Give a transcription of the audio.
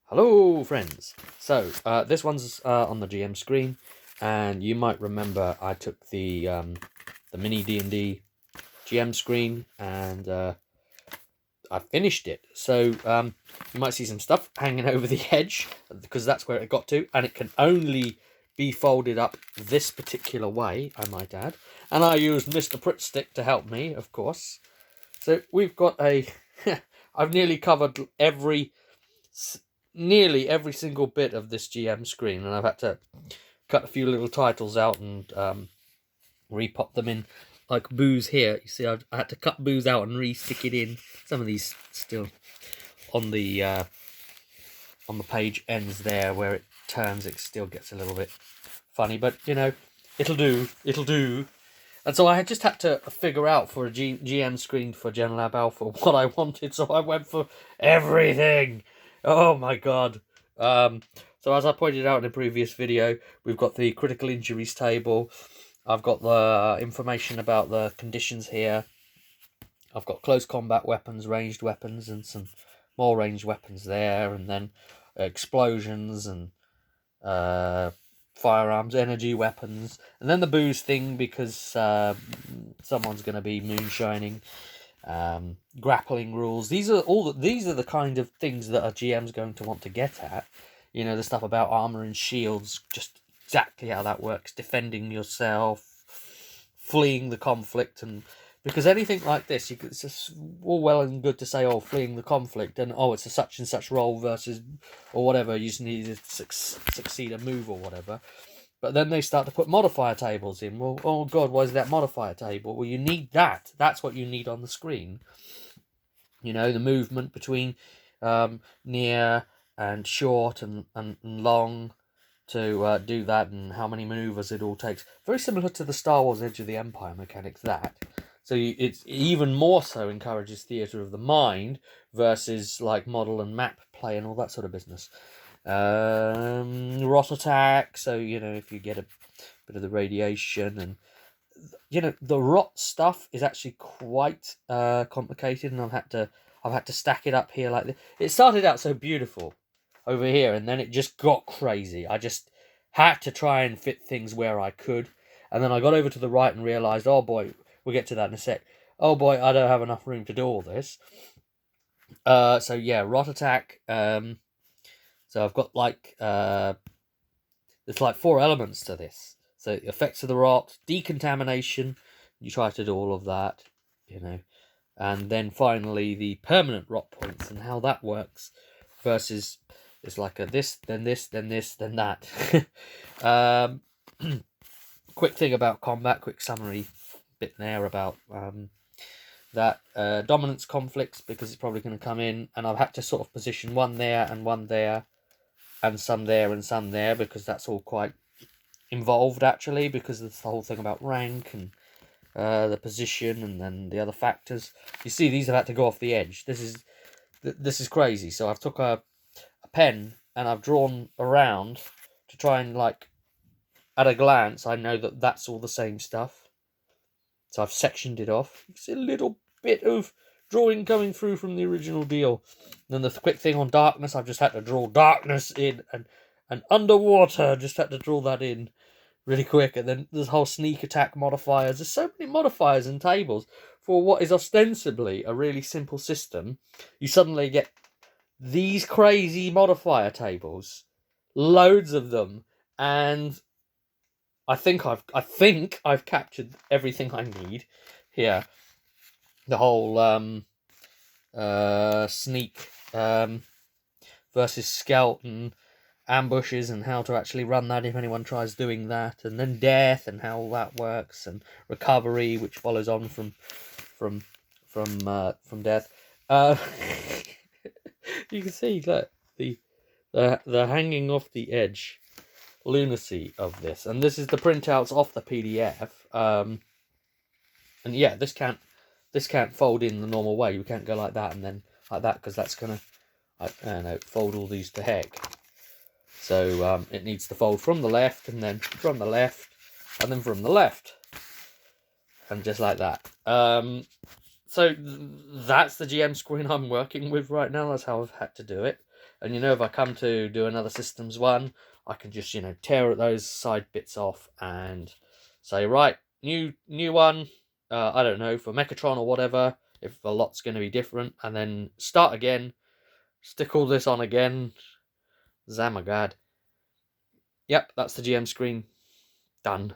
Hello friends! So this one's on the GM screen, and you might remember I took the mini D&D GM screen and I finished it. So you might see some stuff hanging over the edge because that's where it got to, and it can only be folded up this particular way, I might add. And I used Mr. Prittstick to help me, of course. So we've got a I've nearly covered nearly every single bit of this GM screen, and I've had to cut a few little titles out and repop them in, like booze here. You see, I had to cut booze out and re-stick it in. Some of these still on the page ends there where it turns. It still gets a little bit funny, but you know, it'll do. And so I just had to figure out for a GM screen for Genlab Alpha what I wanted, so I went for everything. Oh my god. So as I pointed out in a previous video, we've got the critical injuries table. I've got the information about the conditions here. I've got close combat weapons, ranged weapons, and some more ranged weapons there, and then explosions and firearms, energy weapons, and then the booze thing because someone's going to be moonshining, grappling rules. These are the kind of things that a GM's going to want to get at. You know, the stuff about armor and shields, just exactly how that works, defending yourself, fleeing the conflict, and because anything like this, it's just all well and good to say, oh, fleeing the conflict, and oh, it's a such and such role versus, or whatever, you just need to succeed a move or whatever. But then they start to put modifier tables in. Well, oh god, why is that modifier table? Well, you need that. That's what you need on the screen. You know, the movement between near and short and long to do that, and how many maneuvers it all takes. Very similar to the Star Wars Edge of the Empire mechanics, that. So it's even more so encourages theatre of the mind versus like model and map play and all that sort of business. Rot attack, so you know, if you get a bit of the radiation, and you know, the rot stuff is actually quite complicated, and I've had to stack it up here like this. It started out so beautiful over here, and then it just got crazy. I just had to try and fit things where I could, and then I got over to the right and realised, oh boy, we'll get to that in a sec. Oh boy, I don't have enough room to do all this. So yeah, rot attack. So I've got like there's like 4 elements to this. So effects of the rot, decontamination. You try to do all of that, you know, and then finally the permanent rot points and how that works versus it's like a this, then this, then this, then that. Quick thing about combat, quick summary bit there about that dominance conflicts, because it's probably going to come in, and I've had to sort of position one there and one there and some there and some there, because that's all quite involved actually, because it's the whole thing about rank and the position and then the other factors. You see, these have had to go off the edge. This is crazy. So I've took a pen and I've drawn around to try and, like, at a glance I know that that's all the same stuff. So I've sectioned it off. You see a little bit of drawing coming through from the original deal. And then the quick thing on darkness, I've just had to draw darkness in, and underwater, just had to draw that in really quick. And then there's whole sneak attack modifiers. There's so many modifiers and tables for what is ostensibly a really simple system. You suddenly get these crazy modifier tables, loads of them, and I think I've captured everything I need here. The whole sneak versus skeleton ambushes, and how to actually run that if anyone tries doing that, and then death and how that works, and recovery, which follows on from death. You can see that the hanging off the edge lunacy of this, and this is the printouts off the PDF. And yeah, this can't fold in the normal way. You can't go like that and then like that, because that's gonna, I don't know, fold all these to heck. So it needs to fold from the left, and then from the left, and then from the left, and just like that. So that's the GM screen I'm working with right now. That's how I've had to do it. And if I come to do another systems one, I can just tear those side bits off and say, right, new one. I don't know, for Mechatron or whatever, if the lot's going to be different, and then start again, stick all this on again. Zamagad. Yep, that's the GM screen. Done.